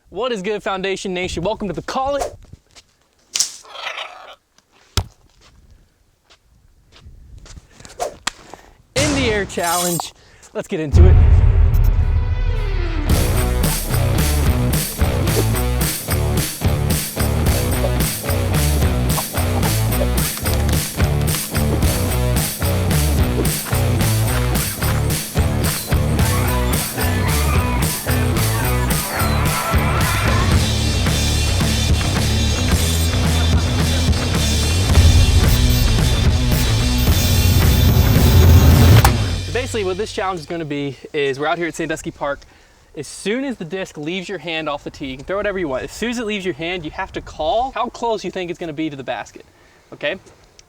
What is good, Foundation Nation? Welcome to the Call It in the Air Challenge. Let's get into it. Basically what this challenge is going to be is we're out here at Sandusky Park. As soon as the disc leaves your hand off the tee, you can throw whatever you want. As soon as it leaves your hand, you have to call how close you think it's going to be to the basket, okay?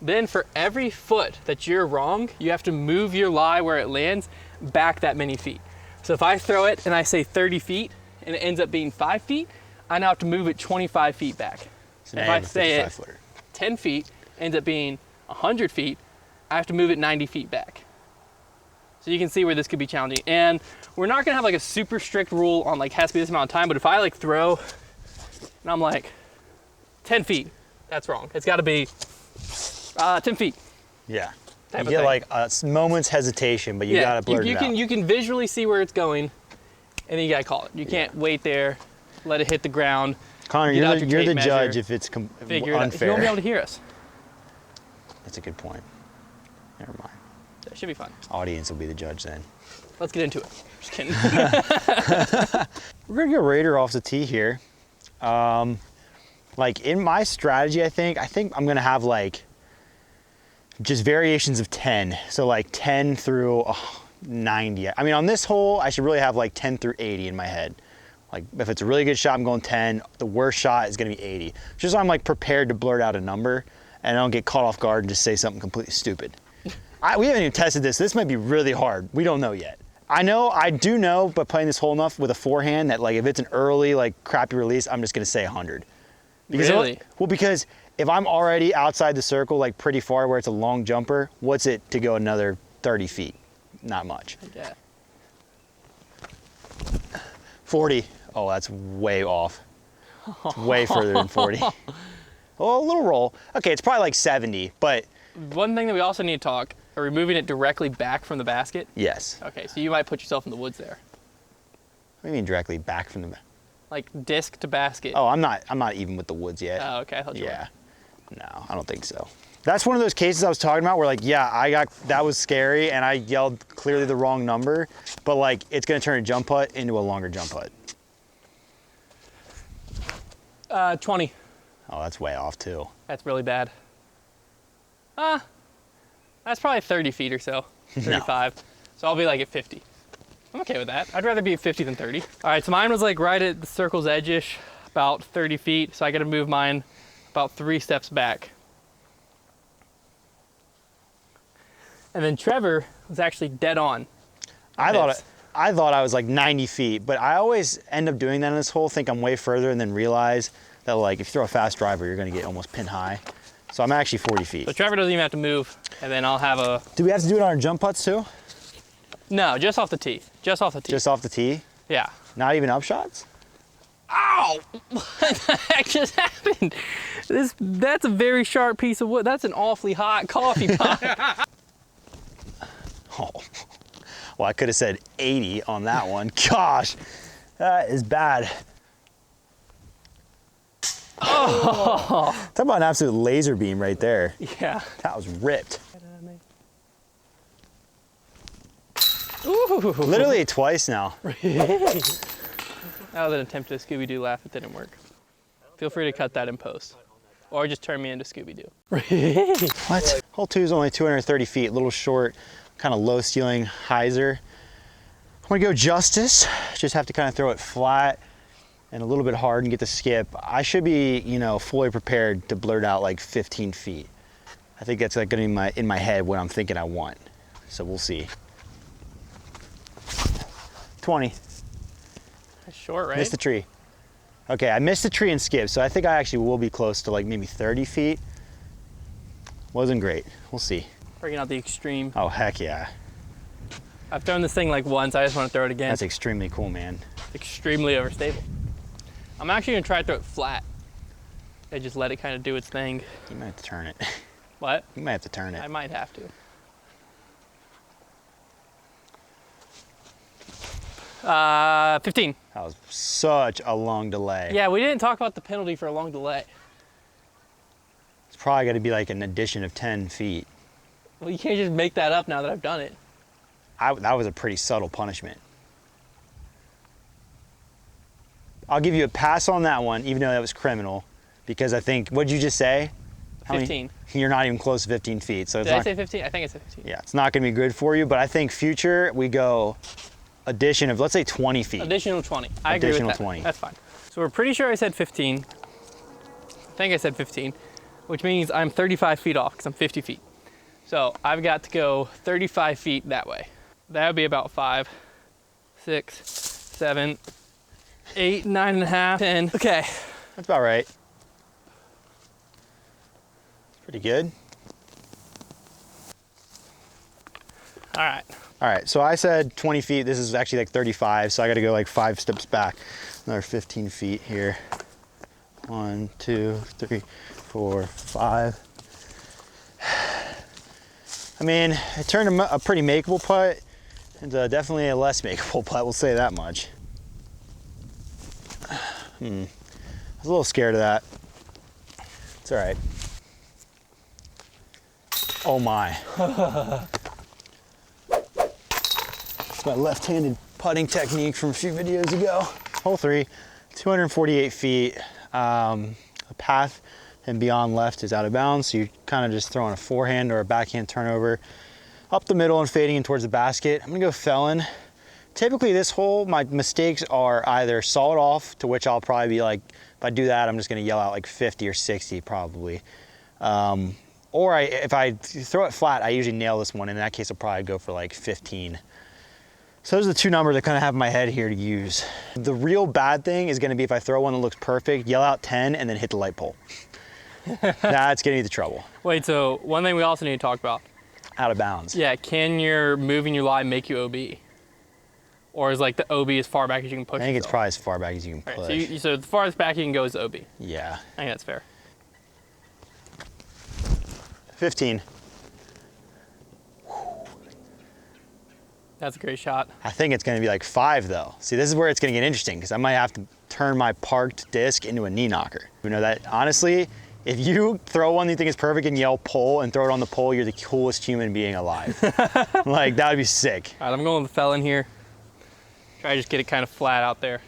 Then for every foot that you're wrong, you have to move your lie where it lands back that many feet. So if I throw it and I say 30 feet and it ends up being 5 feet, I now have to move it 25 feet back. So if I say it 10 feet, ends up being 100 feet, I have to move it 90 feet back. So you can see where this could be challenging. And we're not gonna have like a super strict rule on like has to be this amount of time, but if I like throw and I'm like 10 feet, that's wrong. It's gotta be 10 feet. Yeah. You get like a moment's hesitation, but you gotta blurt it out. You can visually see where it's going and then you gotta call it. You can't wait there, let it hit the ground. Connor, you're the judge if it's unfair. You won't be able to hear us. That's a good point. Never mind. That should be fun. Audience will be the judge then. Let's get into it. Just kidding. We're gonna go Raider off the tee here. Like in my strategy, I think I'm gonna have like just variations of 10. So like 10 through 90. I mean, on this hole, I should really have like 10 through 80 in my head. Like if it's a really good shot, I'm going 10. The worst shot is gonna be 80. Just so I'm like prepared to blurt out a number and I don't get caught off guard and just say something completely stupid. We haven't even tested this. This might be really hard. We don't know yet. I do know, but playing this hole enough with a forehand that like if it's an early like crappy release, I'm just gonna say 100. Because really? Well, because if I'm already outside the circle like pretty far where it's a long jumper, what's it to go another 30 feet? Not much. Yeah. 40. Oh, that's way off. It's way further than 40. Oh, a little roll. Okay, it's probably like 70, but one thing that we also need to talk, are we moving it directly back from the basket? Yes. Okay, so you might put yourself in the woods there. What do you mean directly back from the like disc to basket? Oh, I'm not even with the woods yet. Oh, okay. I thought you were. Yeah. No, I don't think so. That's one of those cases I was talking about where like, yeah, that was scary and I yelled clearly the wrong number, but like it's gonna turn a jump putt into a longer jump putt. 20. Oh, that's way off too. That's really bad. That's probably 30 feet or so, 35. No. So I'll be like at 50. I'm okay with that. I'd rather be at 50 than 30. All right, so mine was like right at the circle's edge-ish, about 30 feet. So I gotta move mine about 3 steps back. And then Trevor was actually dead on. I thought I was like 90 feet, but I always end up doing that in this hole, think I'm way further and then realize that like if you throw a fast driver, you're gonna get almost pin high. So I'm actually 40 feet. So Trevor doesn't even have to move, and then I'll have a... Do we have to do it on our jump putts too? No, just off the tee. Just off the tee. Just off the tee? Yeah. Not even up shots? Ow! What the heck just happened? That's a very sharp piece of wood. That's an awfully hot coffee pot. Oh. Well, I could have said 80 on that one. Gosh, that is bad. Oh. Talk about an absolute laser beam right there. Yeah. That was ripped. Ooh. Literally twice now. That was an attempt at a Scooby-Doo laugh. It didn't work. Feel free to cut that in post. Or just turn me into Scooby-Doo. What? Hole 2 is only 230 feet, a little short, kind of low ceiling hyzer. I'm gonna go Justice. Just have to kind of throw it flat and a little bit hard and get the skip. I should be, fully prepared to blurt out like 15 feet. I think that's like gonna be in my head what I'm thinking I want. So we'll see. 20. That's short, right? Missed the tree. Okay, I missed the tree and skip, so I think I actually will be close to like maybe 30 feet. Wasn't great. We'll see. Bringing out the extreme. Oh, heck yeah. I've thrown this thing like once. I just want to throw it again. That's extremely cool, man. It's extremely overstable. I'm actually gonna try to throw it flat. And just let it kind of do its thing. You might have to turn it. What? You might have to turn it. I might have to. 15. That was such a long delay. Yeah, we didn't talk about the penalty for a long delay. It's probably got to be like an addition of 10 feet. Well, you can't just make that up now that I've done it. That was a pretty subtle punishment. I'll give you a pass on that one, even though that was criminal, because I think, what'd you just say? 15. You're not even close to 15 feet. So it's Did I not, say 15? I think I said 15. yeah, it's not going to be good for you, but I think future we go addition of, let's say 20 feet. Additional 20. I agree with Additional that. 20. That's fine. So we're pretty sure I said 15. I think I said 15, which means I'm 35 feet off because I'm 50 feet. So I've got to go 35 feet that way. That would be about 5, 6, 7, 8, 9.5, 10. Okay. That's about right. Pretty good. All right. All right, so I said 20 feet. This is actually like 35, so I got to go like 5 steps back. Another 15 feet here. 1, 2, 3, 4, 5. I mean, it turned a pretty makeable putt into definitely a less makeable putt, we'll say that much. I was a little scared of that. It's all right. Oh my. It's my left-handed putting technique from a few videos ago. Hole 3, 248 feet. The path and beyond left is out of bounds, so you're kind of just throwing a forehand or a backhand turnover up the middle and fading in towards the basket. I'm gonna go felon. Typically this hole, my mistakes are either solid off, to which I'll probably be like, if I do that, I'm just gonna yell out like 50 or 60 probably. Or if I throw it flat, I usually nail this one. In that case, I'll probably go for like 15. So those are the two numbers I kind of have in my head here to use. The real bad thing is gonna be if I throw one that looks perfect, yell out 10 and then hit the light pole. That's getting me the trouble. Wait, so one thing we also need to talk about. Out of bounds. Yeah, can your moving your lie make you OB? Or is like the OB as far back as you can push? I think it's probably as far back as you can push. Right, so the farthest back you can go is OB. Yeah. I think that's fair. 15. That's a great shot. I think it's gonna be like 5 though. See, this is where it's gonna get interesting because I might have to turn my parked disc into a knee knocker. You know that, honestly, if you throw one you think is perfect and yell pull and throw it on the pole, you're the coolest human being alive. Like, that would be sick. All right, I'm going with the felon here. Try to just get it kind of flat out there.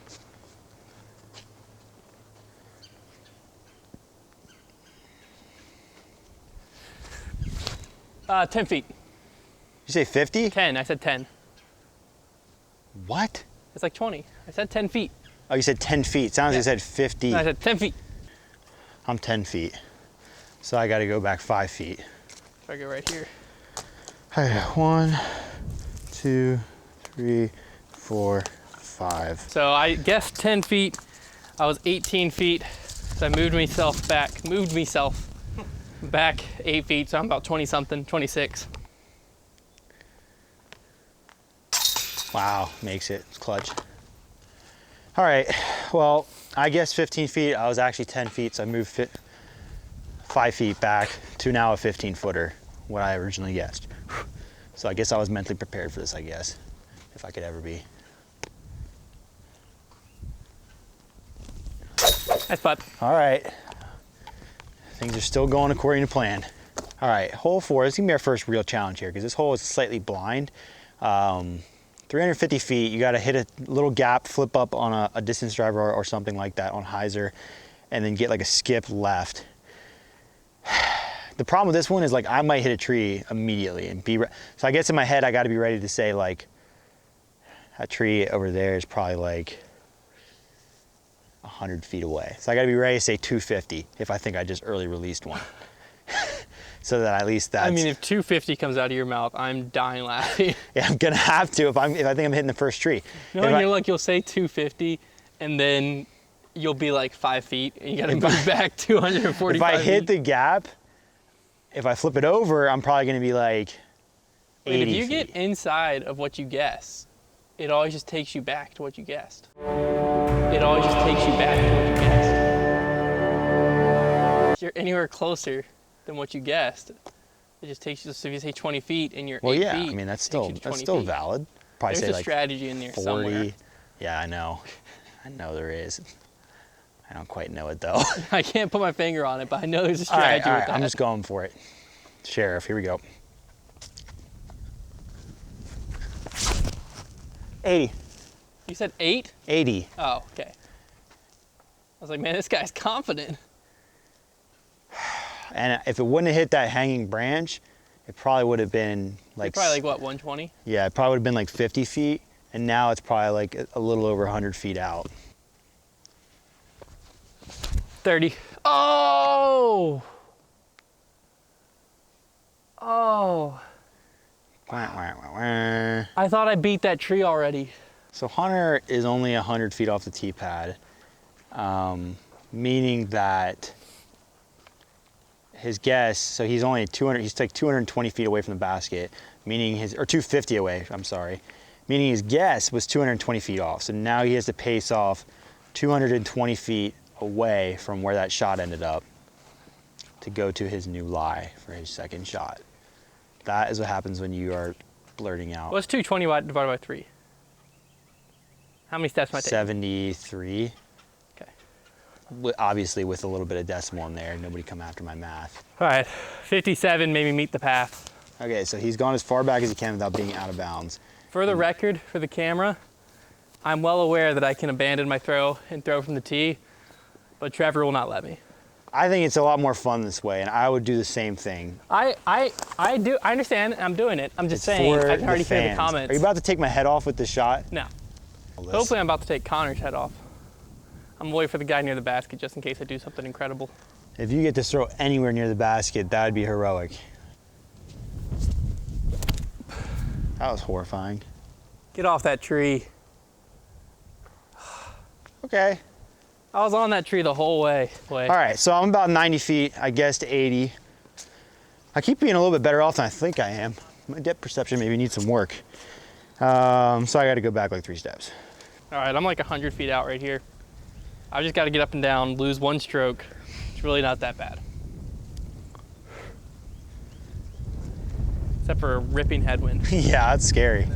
Uh, 10 feet. You say 50? 10, I said 10. What? It's like 20. I said 10 feet. Oh, you said 10 feet. Sounds like you said 50. No, I said 10 feet. I'm 10 feet. So I gotta go back 5 feet. So I go right here. All right, 1, 2, 3, 4, 5. So I guessed 10 feet. I was 18 feet. So I moved myself back 8 feet. So I'm about 20 something, 26. Wow, makes it. It's clutch. All right, well, I guess 15 feet. I was actually 10 feet, so I moved 5 feet back to now a 15-footer, what I originally guessed. So I guess I was mentally prepared for this, I guess, if I could ever be. Nice putt. All right, things are still going according to plan. All right, hole 4, this is gonna be our first real challenge here because this hole is slightly blind. 350 feet, you gotta hit a little gap, flip up on a distance driver or something like that on hyzer, and then get like a skip left. The problem with this one is like I might hit a tree immediately and so I guess in my head I gotta be ready to say like, that tree over there is probably like 100 feet away. So I gotta be ready to say 250 if I think I just early released one. So that at least that's... I mean, if 250 comes out of your mouth, I'm dying laughing. Yeah, I'm gonna have to if I think I'm hitting the first tree. You know, you'll say 250 and then you'll be like 5 feet and you gotta move back 245 If I hit feet. the gap, if I flip it over, I'm probably gonna be like 80 If you feet. get inside of what you guess, it always just takes you back to what you guessed. It always just takes you back to what you you're anywhere closer than what you guessed. It just takes you, so if you say 20 feet and you're 8 yeah, feet, I mean, that's it takes still, you to 20 that's still feet. valid. Probably There's say a like strategy in there 40. somewhere. Yeah, I know. I know there is. I don't quite know it though. I can't put my finger on it, but I know there's a All right, strategy all with right, that. I'm just going for it. Sheriff, here we go. 80. You said 8? 80. Oh, okay. I was like, man, this guy's confident. And if it wouldn't have hit that hanging branch, it probably would have been like, Probably like what, 120? yeah, it probably would have been like 50 feet. And now it's probably like a little over 100 feet out. 30. Oh! Oh. Wah, wah, wah, wah. I thought I beat that tree already. So Hunter is only 100 feet off the tee pad, meaning that his guess, so he's only 200, he's like 220 feet away from the basket, meaning his, or 250 away, I'm sorry, meaning his guess was 220 feet off. So now he has to pace off 220 feet away from where that shot ended up to go to his new lie for his second shot. That is what happens when you are blurting out. What's 220 divided by 3? How many steps might I take? 73. Okay. Obviously with a little bit of decimal in there, nobody come after my math. All right, 57, maybe meet the path. Okay, so he's gone as far back as he can without being out of bounds. For the record, for the camera, I'm well aware that I can abandon my throw and throw from the tee, but Trevor will not let me. I think it's a lot more fun this way, and I would do the same thing. I understand, I'm doing it. I'm just saying, I can already hear the comments. Are you about to take my head off with this shot? No. Hopefully I'm about to take Connor's head off. I'm waiting for the guy near the basket just in case I do something incredible. If you get to throw anywhere near the basket, that would be heroic. That was horrifying. Get off that tree. Okay. I was on that tree the whole way. All right, so I'm about 90 feet, I guess, to 80. I keep being a little bit better off than I think I am. My depth perception maybe needs some work. So I got to go back like 3 steps. All right, I'm like 100 feet out right here. I've just got to get up and down, lose 1 stroke. It's really not that bad. Except for a ripping headwind. Yeah, that's scary.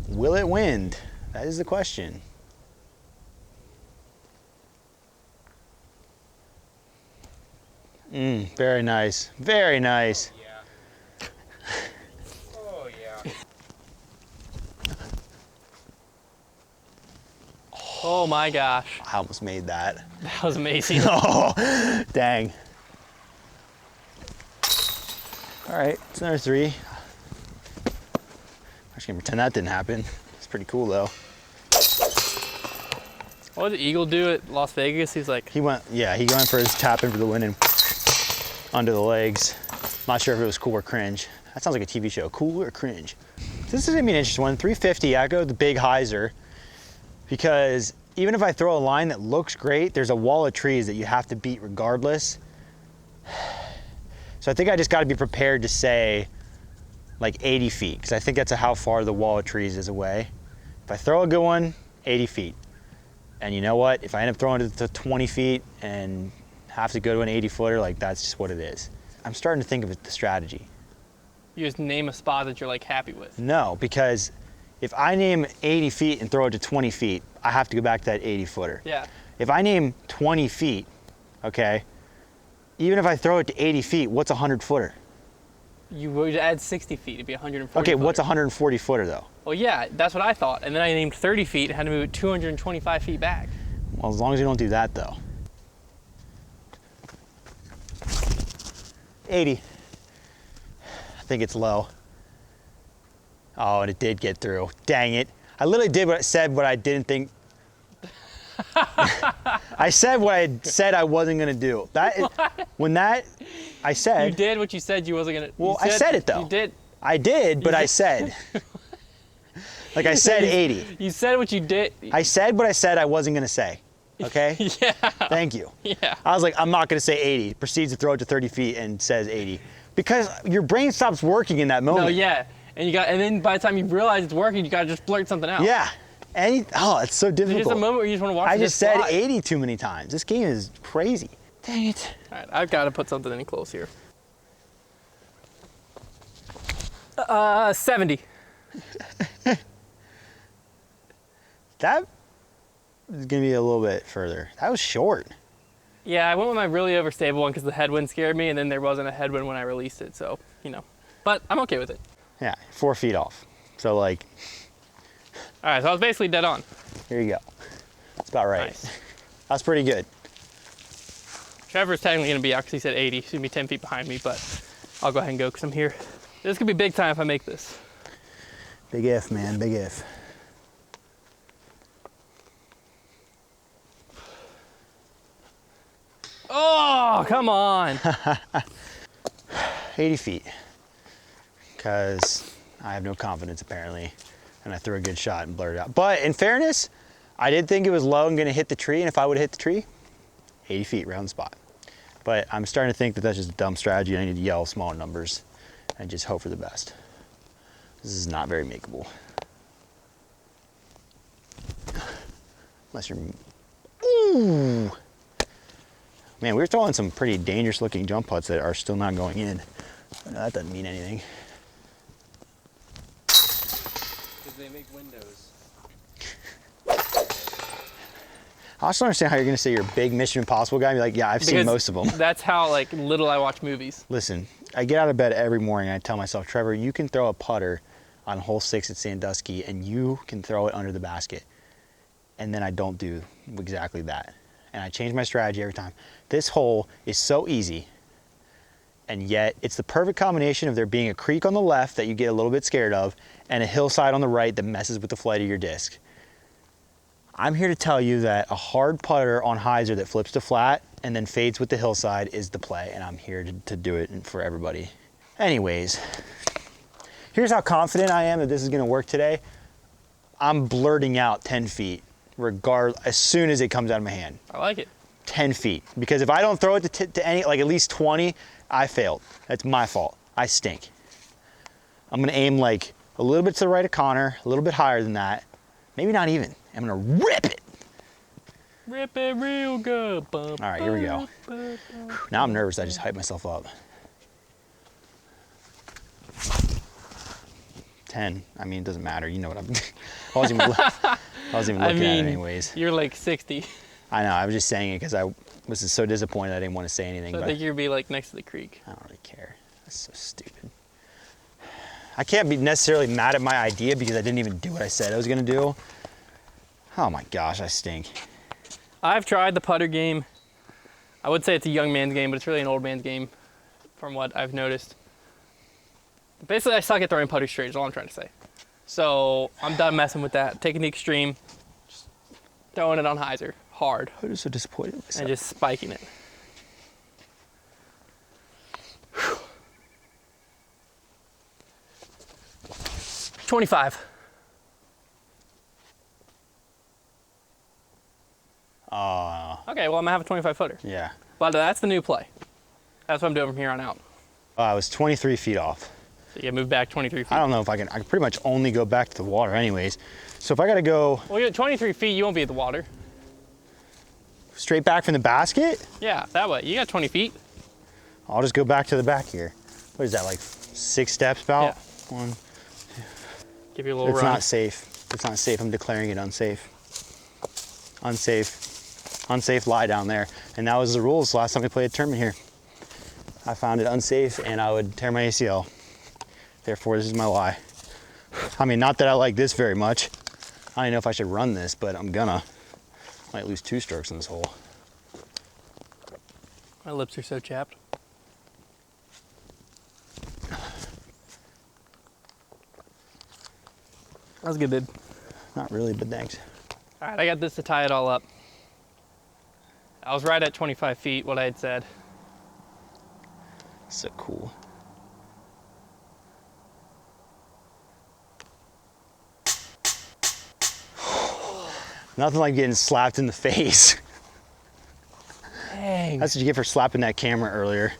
Will it wind? That is the question. Very nice. Very nice. Yeah. Oh, yeah. Oh my gosh, I almost made that. that was amazing. Oh, dang. All right, it's another 3. I'm just gonna pretend that didn't happen. It's pretty cool though. What did Eagle do at Las Vegas? He's like, He went for his tap in for the win and under the legs. Not sure if it was cool or cringe. That sounds like a TV show, cool or cringe. This is gonna be an interesting one. 350, I go with the big hyzer because even if I throw a line that looks great, there's a wall of trees that you have to beat regardless. So I think I just gotta be prepared to say like 80 feet because I think that's how far the wall of trees is away. If I throw a good one, 80 feet. And you know what? If I end up throwing it to 20 feet and have to go to an 80 footer, like that's just what it is. I'm starting to think of it the strategy. you just name a spot that you're like happy with. No, because if I name 80 feet and throw it to 20 feet, I have to go back to that 80 footer. Yeah. If I name 20 feet, okay, even if I throw it to 80 feet, what's a 100 footer? You would add 60 feet, it'd be 140 Okay, footer. what's a 140 footer though? Well, yeah, that's what I thought. And then I named 30 feet and had to move it 225 feet back. Well, as long as you don't do that though. 80. I think it's low. Oh, and it did get through. Dang it. I literally said what I didn't think. I said what I said I wasn't gonna do. I said. You did what you said you wasn't gonna. Well, I said it though. You did. I did, but I said. Like I said 80. You said what you did. I said what I said I wasn't gonna say. Okay? Yeah. Thank you. Yeah. I was like, I'm not gonna say 80. Proceeds to throw it to 30 feet and says 80. Because your brain stops working in that moment. No, yeah. And then by the time you realize it's working, you gotta just blurt something out. Yeah. Oh, it's so There's difficult. just a moment where you just want to watch I the just disc said fly. 80 too many times. This game is crazy. Dang it. All right, I've got to put something in close here. 70. That is gonna be a little bit further. That was short. Yeah, I went with my really overstable one because the headwind scared me, and then there wasn't a headwind when I released it, so, you know. But I'm okay with it. Yeah, 4 feet off. So like, All right, so I was basically dead on. here you go. That's about right. Nice. That's pretty good. Trevor's technically going to be out because he said 80. He's going to be 10 feet behind me, but I'll go ahead and go because I'm here. This could be big time if I make this. Big if, man, big if. Oh, come on. 80 feet. Because I have no confidence apparently. And I threw a good shot and blurted out. But in fairness, I did think it was low and gonna hit the tree. And if I would have hit the tree, 80 feet, round spot. But I'm starting to think that that's just a dumb strategy. I need to yell small numbers and just hope for the best. This is not very makeable. Unless you're, ooh. Man, we were throwing some pretty dangerous looking jump putts that are still not going in. But that doesn't mean anything. Because they make windows. I also don't understand how you're gonna say you're a big Mission Impossible guy and be like, yeah, I've seen Because most of them. That's how like little I watch movies. Listen, I get out of bed every morning and I tell myself, Trevor, you can throw a putter on hole 6 at Sandusky and you can throw it under the basket. And then I don't do exactly that. And I change my strategy every time. This hole is so easy, and yet it's the perfect combination of there being a creek on the left that you get a little bit scared of and a hillside on the right that messes with the flight of your disc. I'm here to tell you that a hard putter on hyzer that flips to flat and then fades with the hillside is the play, and I'm here to do it for everybody. Anyways, here's how confident I am that this is gonna work today. I'm blurting out 10 feet as soon as it comes out of my hand. I like it. 10 feet. Because if I don't throw it to any, like at least 20, I failed. That's my fault. I stink. I'm gonna aim like a little bit to the right of Connor, a little bit higher than that. Maybe not even. I'm gonna rip it. Rip it real good. All right, here we go. Now I'm nervous. I just hyped myself up. 10. I mean, it doesn't matter. You know what I'm. I wasn't even looking at it anyways. You're like 60. I know. I was just saying it because I was just so disappointed. I didn't want to say anything. So I but think you'd be like next to the creek. I don't really care. That's so stupid. I can't be necessarily mad at my idea because I didn't even do what I said I was gonna do. Oh my gosh, I stink. I've tried the putter game. I would say it's a young man's game, but it's really an old man's game from what I've noticed. Basically, I suck at throwing putters straight is all I'm trying to say. So I'm done messing with that. Taking the extreme, just throwing it on hyzer, hard, I'm just so disappointed in myself. and just spiking it. 25. Okay, well, I'm gonna have a 25 footer. Yeah. But that's the new play. That's what I'm doing from here on out. I was 23 feet off. So you move back 23 feet. I don't know if I can pretty much only go back to the water anyways. So if I gotta go Well, you're at 23 feet, you won't be at the water. straight back from the basket, Yeah, that way. You got 20 feet. I'll just go back to the back here. What is that, like 6 steps about? Yeah. One. Give you a little It's run. not safe. It's not safe. I'm declaring it unsafe. Unsafe. Unsafe lie down there. And that was the rules last time we played a tournament here. I found it unsafe and I would tear my ACL. Therefore, this is my lie. I mean, not that I like this very much. I don't know if I should run this, but I'm gonna. Might lose 2 strokes in this hole. My lips are so chapped. That was good, babe. Not really, but thanks. All right, I got this to tie it all up. I was right at 25 feet, what I had said. So cool. Nothing like getting slapped in the face. Dang. That's what you get for slapping that camera earlier.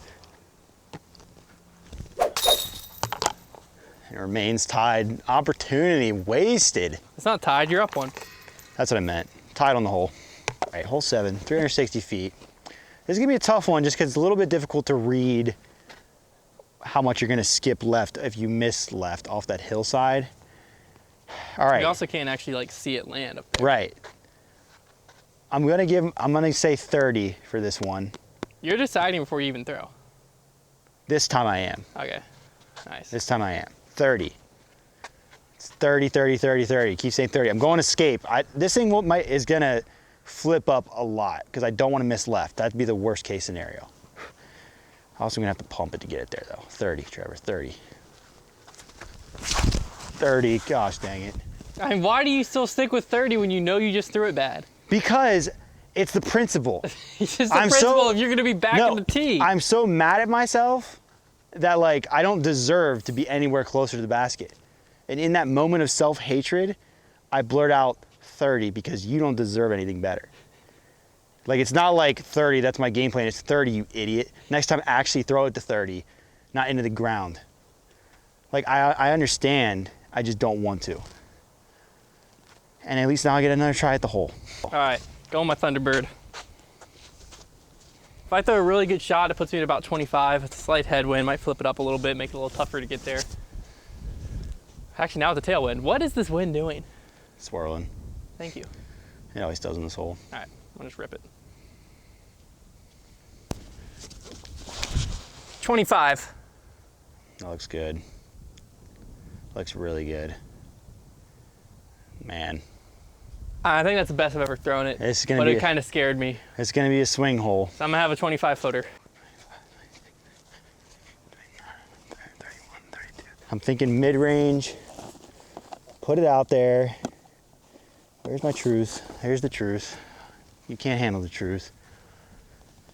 It remains tied. Opportunity wasted. It's not tied, you're up one. That's what I meant. Tied on the hole. All right, hole 7, 360 feet. This is gonna be a tough one just because it's a little bit difficult to read how much you're gonna skip left if you miss left off that hillside. All right. You also can't actually like see it land up there. Right. I'm gonna say 30 for this one. You're deciding before you even throw. This time I am. Okay, nice. This time I am. 30. It's 30, 30, 30, 30. Keep saying 30. I'm going escape. This thing is gonna flip up a lot because I don't want to miss left. That'd be the worst case scenario. I'm also gonna have to pump it to get it there though. 30, Trevor, 30. 30, gosh dang it. I mean, why do you still stick with 30 when you know you just threw it bad? Because it's the principle. It's just the principle of you're gonna be back in the tee. I'm so mad at myself that like I don't deserve to be anywhere closer to the basket. And in that moment of self-hatred, I blurt out 30 because you don't deserve anything better. Like it's not like 30, that's my game plan, it's 30, you idiot. Next time actually throw it to 30, not into the ground. Like I understand, I just don't want to. And at least now I get another try at the hole. All right, go on my Thunderbird. If I throw a really good shot, it puts me at about 25. It's a slight headwind, might flip it up a little bit, make it a little tougher to get there. Actually, now with the tailwind, what is this wind doing? Swirling. Thank you. It always does in this hole. All right, I'll just rip it. 25. That looks good. Looks really good. Man. I think that's the best I've ever thrown it, This is gonna but be it kind of scared me. It's gonna be a swing hole. So I'm gonna have a 25 footer. 31, 32. I'm thinking mid-range. Put it out there. Where's my truth? Here's the truth. You can't handle the truth.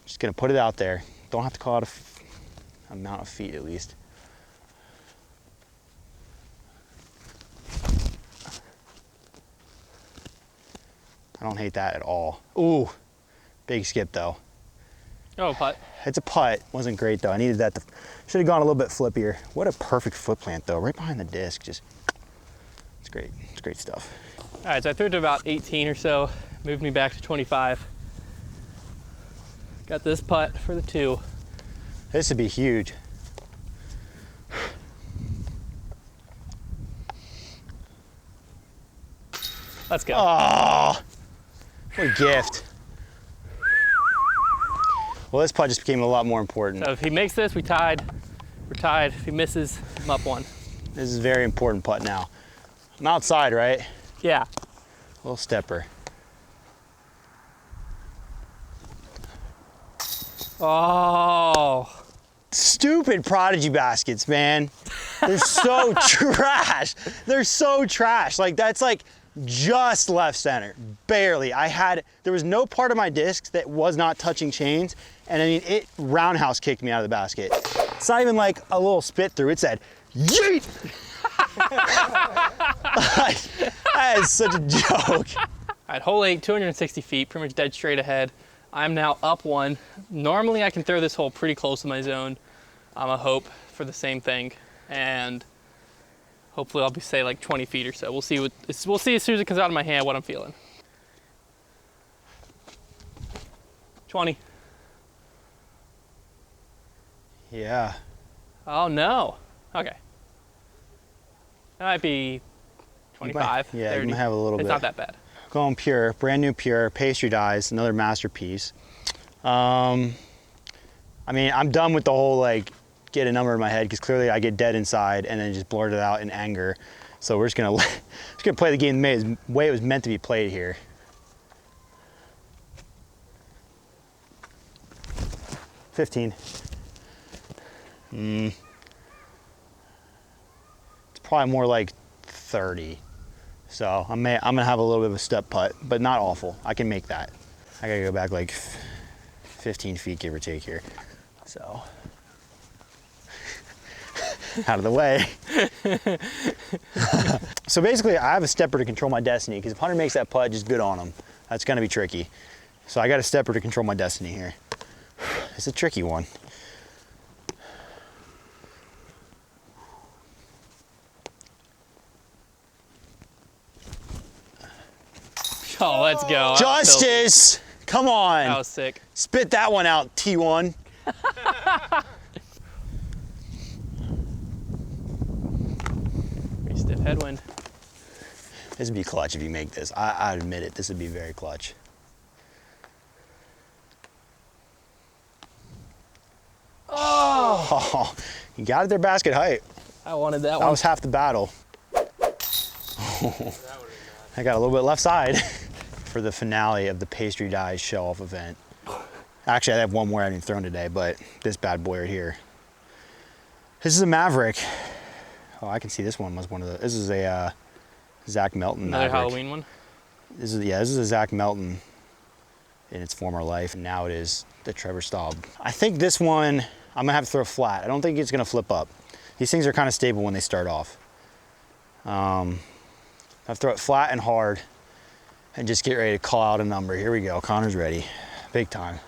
Just gonna put it out there. Don't have to call it a amount of feet at least. I don't hate that at all. Ooh, big skip though. Oh, putt. It's a putt. Wasn't great though. I needed that to, should have gone a little bit flippier. What a perfect foot plant though, right behind the disc. Just, it's great. It's great stuff. All right, so I threw it to about 18 or so, moved me back to 25. Got this putt for the 2. This would be huge. Let's go. Oh, what a gift. Well, this putt just became a lot more important. So if he makes this, we're tied. If he misses, I'm up 1. This is a very important putt now. I'm outside, right? Yeah. Little stepper. Oh. Stupid Prodigy baskets, man. They're so trash. They're so trash. Like that's like just left center, barely. There was no part of my disc that was not touching chains. And I mean, it roundhouse kicked me out of the basket. It's not even like a little spit through. It said, yeet. That is such a joke. All right, hole 8, 260 feet, pretty much dead straight ahead. I'm now up 1. Normally I can throw this hole pretty close to my zone. I'm a hope for the same thing. And hopefully I'll be, say, like 20 feet or so. We'll see as soon as it comes out of my hand what I'm feeling. 20. Yeah. Oh no. Okay. That might be 25, Yeah, 30. you might have a little bit. It's not that bad. Going pure, brand new pure, pastry dyes, another masterpiece. I mean, I'm done with the whole like get a number in my head because clearly I get dead inside and then just blurt it out in anger. So we're just gonna play the game the way it was meant to be played here. $15. It's probably more like 30. So I'm gonna have a little bit of a step putt, but not awful. I can make that. I gotta go back like 15 feet, give or take here. So, out of the way. So basically I have a stepper to control my destiny because if Hunter makes that putt, just good on him. That's gonna be tricky. So I got a stepper to control my destiny here. It's a tricky one. Oh, let's go. Justice! Come on. That was sick. Spit that one out, T1. Pretty stiff headwind. This would be clutch if you make this. I admit it, this would be very clutch. Oh, you got it there basket height. I wanted that That one. was half the battle. I got a little bit left side for the finale of the pastry dies show-off event. Actually, I have one more I haven't thrown today, but this bad boy right here. This is a Maverick. Oh, I can see this one was one of the, this is a Zach Melton Another Maverick. Halloween one. This is a Zach Melton in its former life, and now it is the Trevor Staub. I think this one, I'm gonna have to throw flat. I don't think it's gonna flip up. These things are kind of stable when they start off. I have to throw it flat and hard and just get ready to call out a number. Here we go, Connor's ready, big time.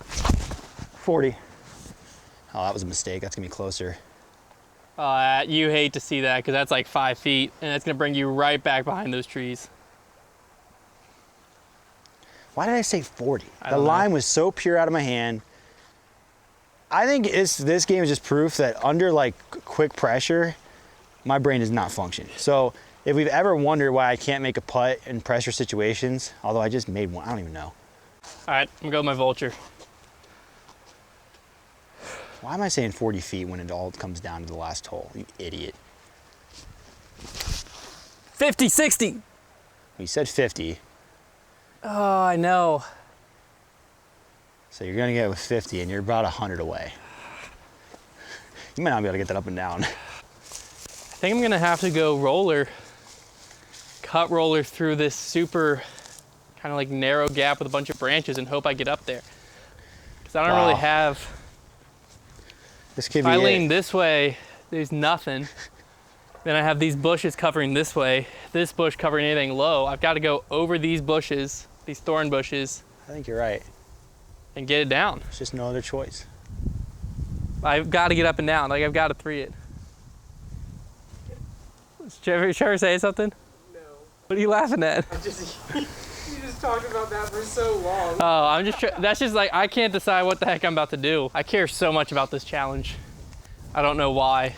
40. Oh, that was a mistake, that's gonna be closer. You hate to see that because that's like 5 feet and that's gonna bring you right back behind those trees. Why did I say 40? I The don't know. line was so pure out of my hand. I think this game is just proof that under like quick pressure, my brain does not function. So if we've ever wondered why I can't make a putt in pressure situations, although I just made one, I don't even know. All right, I'm gonna go with my vulture. Why am I saying 40 feet when it all comes down to the last hole, you idiot? 50, 60. You said 50, Oh, I know. so you're gonna get with 50 and you're about 100 away. You might not be able to get that up and down. I think I'm gonna have to go roller, cut roller through this super kind of like narrow gap with a bunch of branches and hope I get up there. Because I don't really Wow. have, This could if be I it. lean this way, there's nothing. Then I have these bushes covering this way, this bush covering anything low. I've got to go over these bushes, these thorn bushes, I think you're right. and get it down. There's just no other choice. I've got to get up and down. Like I've got to three it. Is Trevor saying something? No. What are you laughing at? You just talked about that for so long. Oh, I'm just, that's just like, I can't decide what the heck I'm about to do. I care so much about this challenge. I don't know why.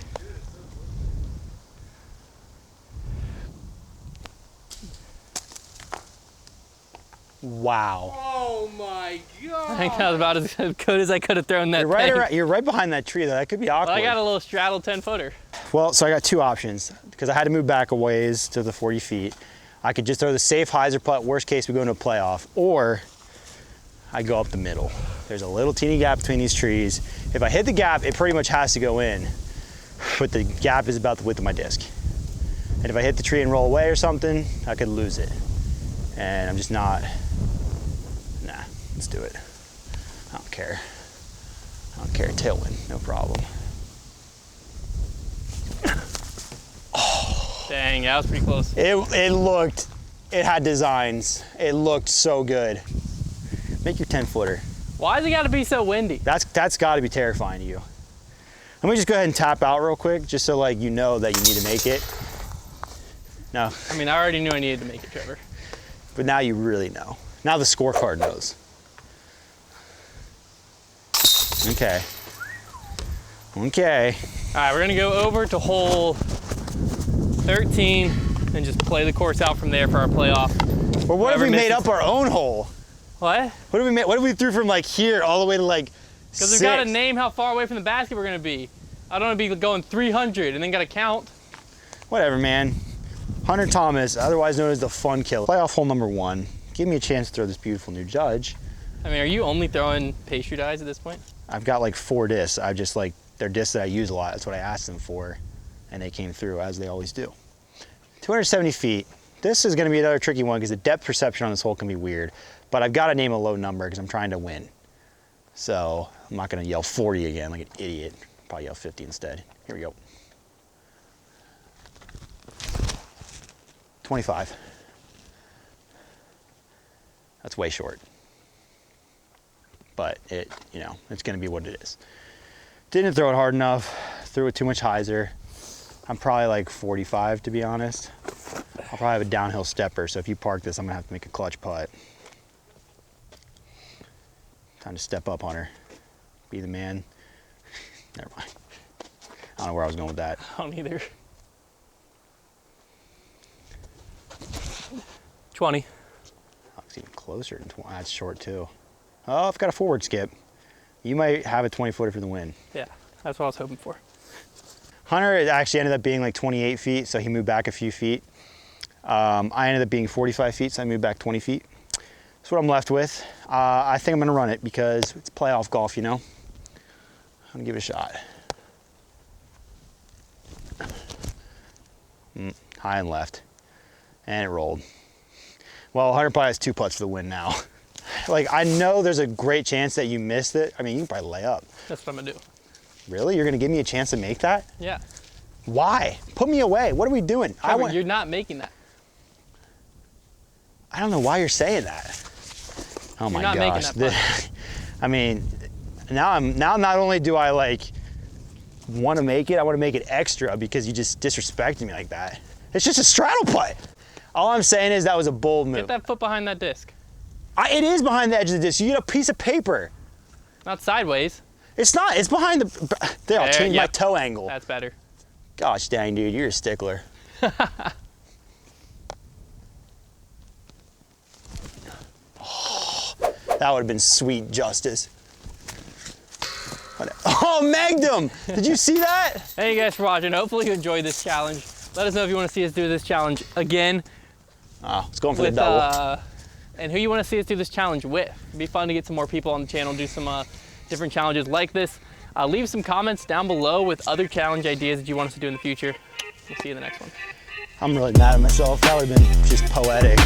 Wow. Oh my god. I think that was about as good as I could have thrown that thing. You're right behind that tree though. That could be awkward. Well, I got a little straddle 10-footer. Well, so I got two options because I had to move back a ways to the 40 feet. I could just throw the safe hyzer putt. Worst case, we go into a playoff, or I go up the middle. There's a little teeny gap between these trees. If I hit the gap, it pretty much has to go in, but the gap is about the width of my disc. And if I hit the tree and roll away or something, I could lose it. And I'm just not, nah, let's do it. I don't care. I don't care, tailwind, no problem. Dang, that was pretty close. It had designs. It looked so good. Make your 10-footer. Why's it got to be so windy? That's got to be terrifying to you. Let me just go ahead and tap out real quick, just so like you know that you need to make it. No, I mean, I already knew I needed to make it, Trevor. but now you really know. Now the scorecard knows. Okay. Okay. All right, we're gonna go over to hole 13 and just play the course out from there for our playoff. Well, what if Whoever we made misses- up our own hole? What? What if we threw from like here all the way to like Because we've got to 6? name how far away from the basket we're gonna be. I don't want to be going 300 and then got to count. Whatever, man. Hunter Thomas, otherwise known as the Fun Killer. Playoff hole number 1. Give me a chance to throw this beautiful new judge. I mean, are you only throwing pastry dies at this point? I've got like 4 discs. I just like, they're discs that I use a lot. That's what I asked them for. And they came through as they always do. 270 feet. This is gonna be another tricky one because the depth perception on this hole can be weird. But I've got to name a low number because I'm trying to win. So I'm not gonna yell 40 again like an idiot. Probably yell 50 instead. Here we go. 25. That's way short. But it, you know, it's gonna be what it is. Didn't throw it hard enough, threw it too much hyzer. I'm probably like 45 to be honest. I'll probably have a downhill stepper, so if you park this, I'm gonna have to make a clutch putt. Time to step up, Hunter. Be the man. Never mind. I don't know where I was going with that. I don't either. 20. Oh, it's even closer than 20. That's short too. Oh, I've got a forward skip. You might have a 20-footer for the win. Yeah, that's what I was hoping for. Hunter, it actually ended up being like 28 feet, so he moved back a few feet. I ended up being 45 feet, so I moved back 20 feet. That's what I'm left with. I think I'm gonna run it because it's playoff golf, you know? I'm gonna give it a shot. High and left, and it rolled. Well, Hunter probably has 2 putts for the win now. Like, I know there's a great chance that you missed it. I mean, you can probably lay up. That's what I'm gonna do. Really? You're gonna give me a chance to make that? Yeah. Why? Put me away. What are we doing? Trevor, you're not making that. I don't know why you're saying that. Oh my You're not gosh. making that putt. I mean, now not only do I like want to make it, I want to make it extra because you just disrespected me like that. It's just a straddle putt. All I'm saying is that was a bold move. Get that foot behind that disc. It is behind the edge of the disc. You get a piece of paper. Not sideways. It's not. It's behind the. There, I'll change my toe angle. That's better. Gosh dang, dude, you're a stickler. Oh, that would have been sweet justice. Oh, Magnum! Did you see that? Thank you guys for watching. Hopefully you enjoyed this challenge. Let us know if you want to see us do this challenge again. Oh, it's going for the double. And who you want to see us do this challenge with. It'd be fun to get some more people on the channel, do some different challenges like this. Leave some comments down below with other challenge ideas that you want us to do in the future. We'll see you in the next one. I'm really mad at myself. That would have been just poetic.